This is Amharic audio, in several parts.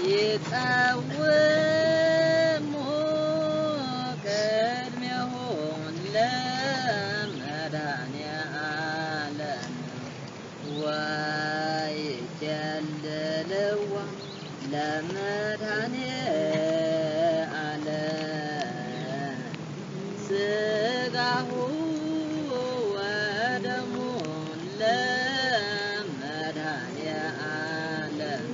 يقومه كرمهون لمداني عالم ويجللوا لمداني عالم سقاه ودمون لمداني عالم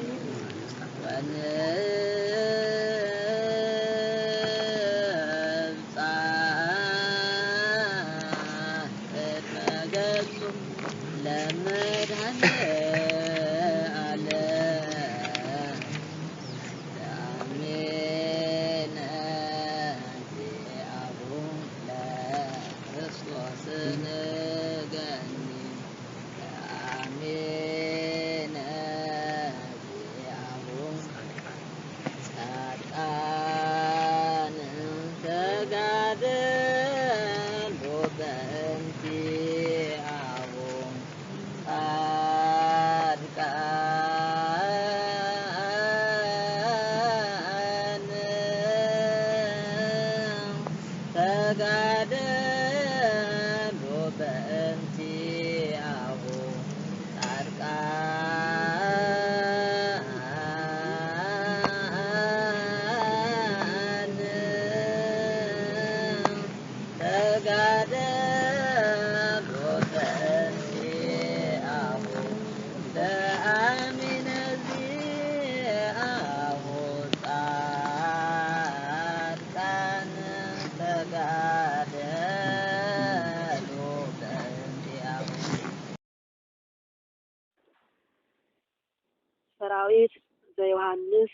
ሰራዊት ዘዮሐንስ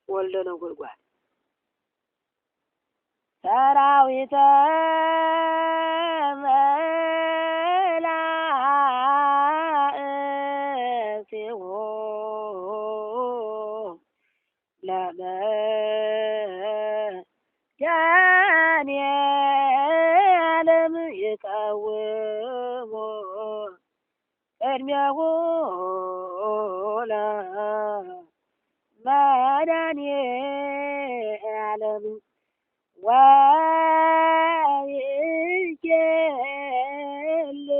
ወልደ ነጎድጓድ ሰራዊተ መላእክቲሁ ለመድኃኔዓለም ይቀውሙ ቅድሜሁ ለመድኃኔዓለም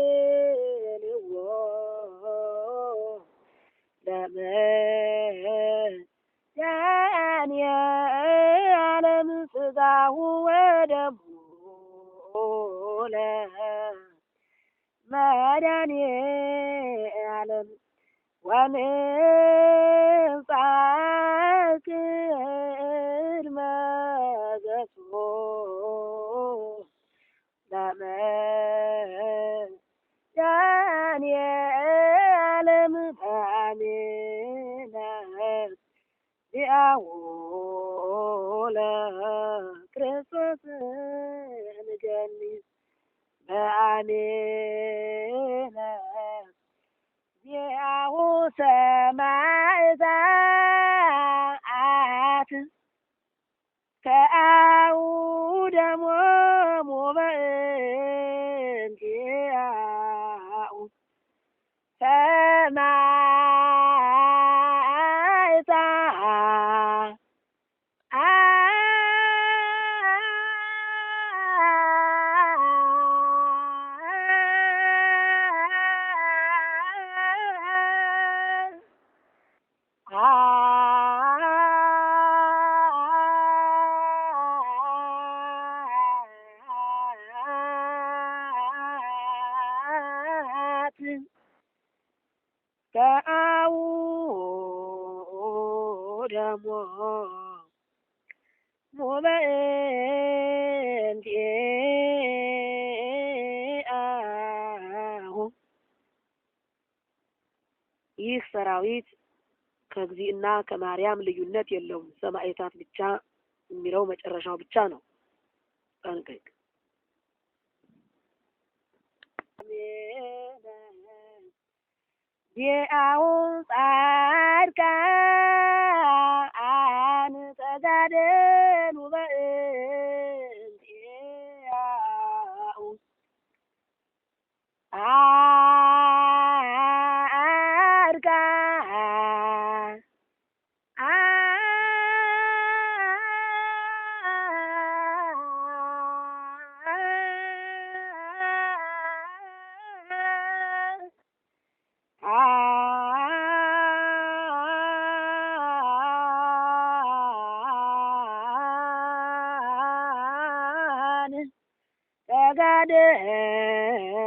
ወይኬልልዎ ለመድኃኔዓለም ሥጋሁ ወደሙ ለመድኃኔዓለም ወምጽአት ቅድመ ገጹ ለመድኃኔዓለም በአሜነ ዚአሁ ለክርስቶስ ንገኒ በአሜነ ዚአሁ ሰማዕታት ከአውደ ሞሙ በእንቲአሁ ሰማዕታት ከአውደ ሞሙ በእንቲአሁ ይህ ሰራዊት ከግዚእና ከማርያም ልዩነት የለውም። ሰማዕታት ብቻ የሚለው መጨረሻው ብቻ ነው። ጠንቅቅ ዚአሁ ጻድቃን ተጋደሉ በእንቲአሁ ጻድቃን ተጋደሎ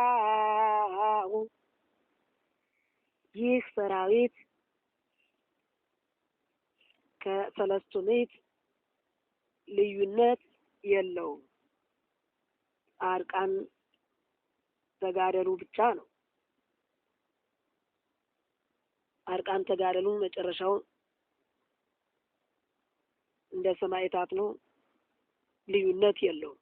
በእንቲአሁ ይህ ሰራዊት ከሰለስቱ ምዕት ልዩነት የለውም። ጻድቃን ተጋደሉ ብቻ ነው። ጻድቃን ተጋደሉ መጨረሻው እንደ ሰማዕታት ነው። ልዩነት የለውም።